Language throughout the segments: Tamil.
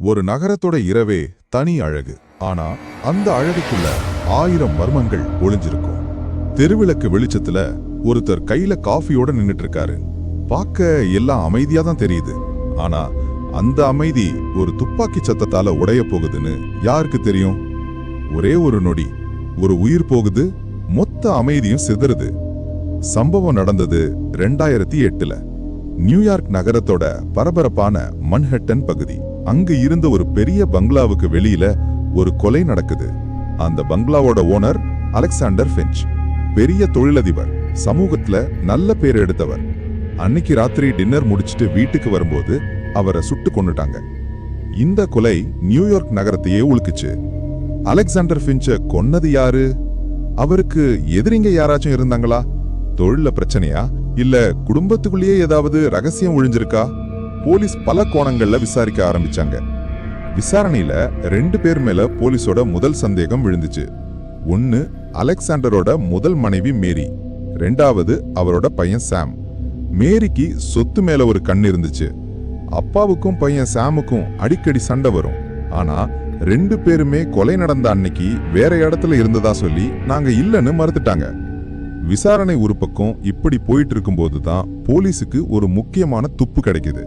ஒரு நகரத்தோட இரவே தனி அழகு. ஆனா அந்த அழகுக்குள்ள 1000 மர்மங்கள் ஒளிஞ்சிருக்கும். தெருவிளக்கு வெளிச்சத்துல ஒருத்தர் கையில காஃபியோட நின்னுட்டு இருக்காரு. பார்க்க எல்லாம் அமைதியா தான் தெரியுது. ஆனா அந்த அமைதி ஒரு துப்பாக்கி சத்தத்தால உடைய போகுதுன்னு யாருக்கு தெரியும்? ஒரே ஒரு நொடி ஒரு உயிர் போகுது, மொத்த அமைதியும் சிதறுது. சம்பவம் நடந்தது 2008ல நியூயார்க் நகரத்தோட பரபரப்பான மன்ஹட்டன் பகுதி. அங்கு இருந்த ஒரு பெரிய பங்களாவுக்கு வெளியில ஒரு கொலை நடக்குது. அந்த பங்களாவோட ஓனர் அலெக்சாண்டர் ஃபின்ச் பெரிய தொழிலதிபர், சமூகத்துல நல்ல பேர் எடுத்தவர். அன்னைக்கு ராத்திரி டின்னர் முடிச்சிட்டு வீட்டுக்கு வரும்போது அவரை சுட்டு கொன்னுட்டாங்க. இந்த கொலை நியூயார்க் நகரத்தையே உலுக்குச்சு. அலெக்சாண்டர் ஃபின்ச்ச கொன்னது யாரு? அவருக்கு எதிரிங்க யாராச்சும் இருந்தாங்களா? தொழில பிரச்சனையா, இல்ல குடும்பத்துக்குள்ளேயே ஏதாவது ரகசியம் ஒழிஞ்சிருக்கா? போலீஸ் பல கோணங்கள்ல விசாரிக்க ஆரம்பிச்சாங்க. விசாரணையில 2 பேர் மேல போலீஸோட முதல் சந்தேகம் விழுந்துச்சு. ஒன்னு அலெக்சாண்டரோட முதல் மனைவி மேரி, 2வது அவரோட பையன் சாம். மேரிக்கு சொத்து மேல ஒரு கண் இருந்துச்சு. அப்பாவுக்கும் பையன் சாமுக்கும் அடிக்கடி சண்டை வரும். ஆனா 2 பேருமே கொலை நடந்த அன்னைக்கு வேற இடத்துல இருந்ததா சொல்லி நாங்க இல்லன்னு மறுத்துட்டாங்க. விசாரணை ஒரு பக்கம் இப்படி போயிட்டு இருக்கும்போது தான் போலீஸுக்கு ஒரு முக்கியமான துப்பு கிடைக்குது.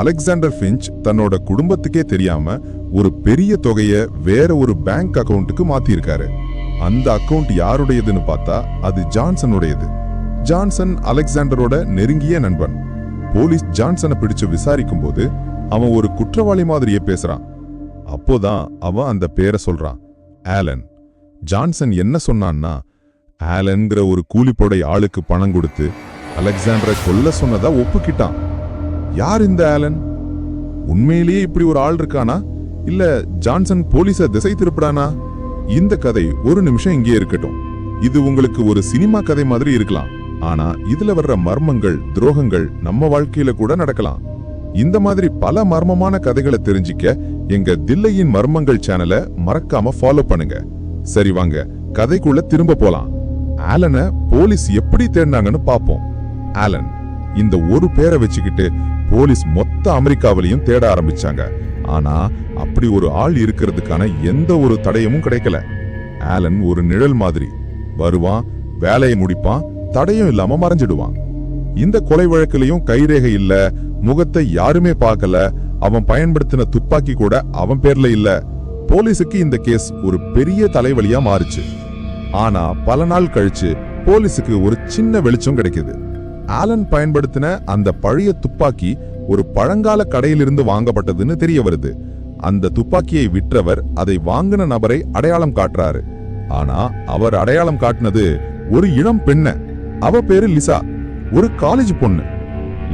அலெக்சாண்டர் ஃபின்ச் தன்னோட குடும்பத்துக்கே தெரியாம ஒரு பெரிய தொகையை வேற ஒரு பேங்க் அக்கவுண்ட்டுக்கு மாத்திருக்காரு. அந்த அக்கவுண்ட் யாருடையதுன்னு பார்த்தா அது ஜான்சனுடையது. ஜான்சன் அலெக்சாண்டரோட நெருங்கிய நண்பன். போலீஸ் ஜான்சனை பிடிச்சு விசாரிக்கும் போது அவன் ஒரு குற்றவாளி மாதிரியே பேசுறான். அப்போதான் அவன் அந்த பேரை சொல்றான், ஆலன். ஜான்சன் என்ன சொன்னான்னா, ஆலன்கிற ஒரு கூலிப்படை ஆளுக்கு பணம் கொடுத்து அலெக்சாண்டரை கொல்ல சொன்னதா ஒப்புக்கிட்டான். யார் இந்த ஆலன்? உண்மையிலேயே இப்படி ஒரு ஆள் இருக்கானா, இல்ல ஜான்சன் போலீஸ திசை திருப்பிடானா? இந்த கதை ஒரு நிமிஷம் இங்கே இருக்கட்டும். இது உங்களுக்கு ஒரு சினிமா கதை மாதிரி இருக்கலாம். ஆனா இதுல வர்ற மர்மங்கள், துரோகங்கள் நம்ம வாழ்க்கையில கூட நடக்கலாம். இந்த மாதிரி பல மர்மமான கதைகளை தெரிஞ்சிக்க எங்க தில்லையின் மர்மங்கள் சேனலை மறக்காம ஃபாலோ பண்ணுங்க. சரி வாங்க கதைக்குள்ள திரும்ப போலாம். ஆலனை போலீஸ் எப்படி தேடினாங்கன்னு பாப்போம். ஆலன், இந்த ஒரு பேரை வச்சுக்கிட்டு போலீஸ் மொத்த அமெரிக்காவிலையும் தேட ஆரம்பிச்சாங்க. ஆனா அப்படி ஒரு ஆள் இருக்கிறதுக்கான எந்த ஒரு தடயமும் கிடைக்கல. ஆலன் ஒரு நிழல் மாதிரி வருவான், வேலையை முடிப்பான், தடயம் இல்லாம மறைஞ்சிடுவான். இந்த கொலை வழக்கிலையும் கைரேகை இல்ல, முகத்தை யாருமே பார்க்கல, அவன் பயன்படுத்தின துப்பாக்கி கூட அவன் பேர்ல இல்ல. போலீஸுக்கு இந்த கேஸ் ஒரு பெரிய தலைவலியா மாறுச்சு. ஆனா பல நாள் கழிச்சு போலீஸுக்கு ஒரு சின்ன வெளிச்சம் கிடைக்குது. ஆலன் பயன்படுத்தின அந்த பழைய துப்பாக்கி ஒரு பழங்கால கடையிலிருந்து வாங்கப்பட்டதுன்னு தெரிய வருது. அந்த துப்பாக்கியை விற்றவர் அதை வாங்கின நபரை அடையாளம் காட்டுறாரு. ஆனா அவர் அடையாளம் காட்டினது ஒரு இளம் பெண்ண. அவ பேரு லிசா, ஒரு காலேஜ் பொண்ணு.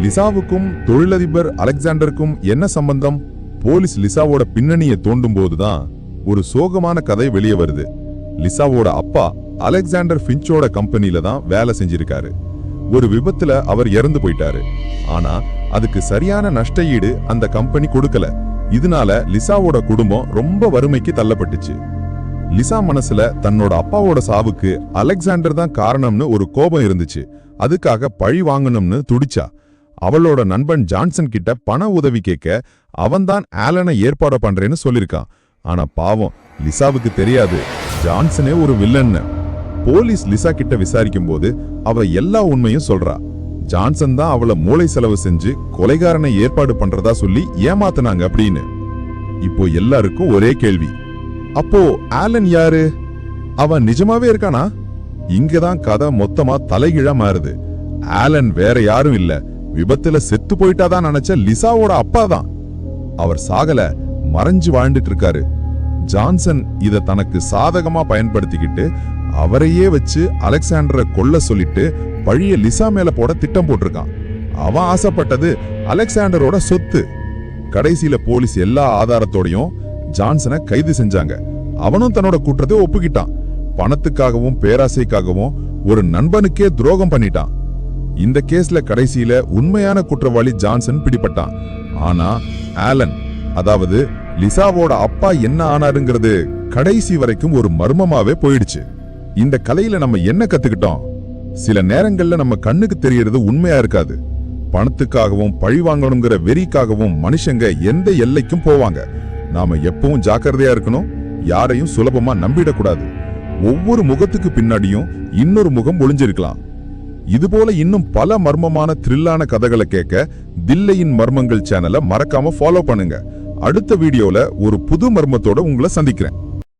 லிசாவுக்கும் தொழிலதிபர் அலெக்சாண்டருக்கும் என்ன சம்பந்தம்? போலீஸ் லிசாவோட பின்னணியை தோண்டும் போதுதான் ஒரு சோகமான கதை வெளியே வருது. லிசாவோட அப்பா அலெக்சாண்டர் ஃபின்ச்சோட கம்பெனில தான் வேலை செஞ்சிருக்காரு. ஒரு விபத்துல அவர் இறந்து போயிட்டாரு. ஆனா அதுக்கு சரியான நஷ்ட ஈடு அந்த கம்பெனி கொடுக்கல. இதனால லிசாவோட குடும்பம் ரொம்ப வறுமைக்கு தள்ளப்பட்டுச்சு. லிசா மனசுல தன்னோட அப்பாவோட சாவுக்கு அலெக்சாண்டர் தான் காரணம்னு ஒரு கோபம் இருந்துச்சு. அதுக்காக பழி வாங்கணும்னு துடிச்சா. அவளோட நண்பன் ஜான்சன் கிட்ட பண உதவி கேட்க அவன்தான் ஆலனை ஏற்பாடு பண்றேன்னு சொல்லிருக்கான். ஆனா பாவம் லிசாவுக்கு தெரியாது ஜான்சனே ஒரு வில்லன்னு. போலீஸ் லிசா கிட்ட விசாரிக்கும் போது அவ எல்லா உண்மையும் சொல்றா. ஜான்சன் தான் அவளை மூளை செலவு செஞ்சு கொலைகாரனை ஏற்பாடு பண்றதா சொல்லி ஏமாத்தினாங்க அப்படின்னு. இப்போ எல்லாருக்கும் ஒரே கேள்வி, அப்போ ஆலன் யாரு? அவன் நிஜமாவே இருக்கானா? இங்கதான் கதை மொத்தமா தலைகீழா மாறுது. ஆலன் வேற யாரும் இல்ல, விபத்துல செத்து போயிட்டாதான் நினைச்ச லிசாவோட அப்பா தான். அவர் சாகல, மறைஞ்சு வாழ்ந்துட்டு இருக்காரு. ஜான்சன் இத தனக்கு சாதகமா பயன்படுத்திக்கிட்டு அவரையே வச்சு அலெக்சாண்டரை கொல்ல சொல்லிட்டு பழிய லிசா மேல போட திட்டம் போட்டிருக்கான். அவன் ஆசைப்பட்டது அலெக்சாண்டரோட சொத்து. கடைசியில போலீஸ் எல்லா ஆதாரத்தோடையும் ஜான்சனை கைது செஞ்சாங்க. அவனும் தன்னோட குற்றத்தை ஒப்புக்கிட்டான். பணத்துக்காகவும் பேராசைக்காகவும் ஒரு நண்பனுக்கே துரோகம் பண்ணிட்டான். இந்த கேஸ்ல கடைசியில உண்மையான குற்றவாளி ஜான்சன் பிடிபட்டான். ஆனா ஆலன், அதாவது லிசாவோட அப்பா என்ன ஆனாருங்கிறது கடைசி வரைக்கும் ஒரு மர்மமாவே போயிடுச்சு. இந்த கதையில நம்ம என்ன கத்துக்கிட்டோம்? சில நேரங்கள்ல நம்ம கண்ணுக்கு தெரியறது உண்மையா இருக்காது. பணத்துக்காகவும் பழி வாங்கணுங்கிற வெறிக்காகவும் மனுஷங்க எந்த எல்லைக்கும் போவாங்க. நாம எப்பவும் ஜாக்கிரதையா இருக்கணும். யாரையும் சுலபமா நம்பிடக்கூடாது. ஒவ்வொரு முகத்துக்கு பின்னாடியும் இன்னொரு முகம் ஒளிஞ்சிருக்கலாம். இதுபோல இன்னும் பல மர்மமான த்ரில்லான கதைகளை கேட்க தில்லையின் மர்மங்கள் சேனலை மறக்காம ஃபாலோ பண்ணுங்க. அடுத்த வீடியோல ஒரு புது மர்மத்தோட உங்களை சந்திக்கிறேன்.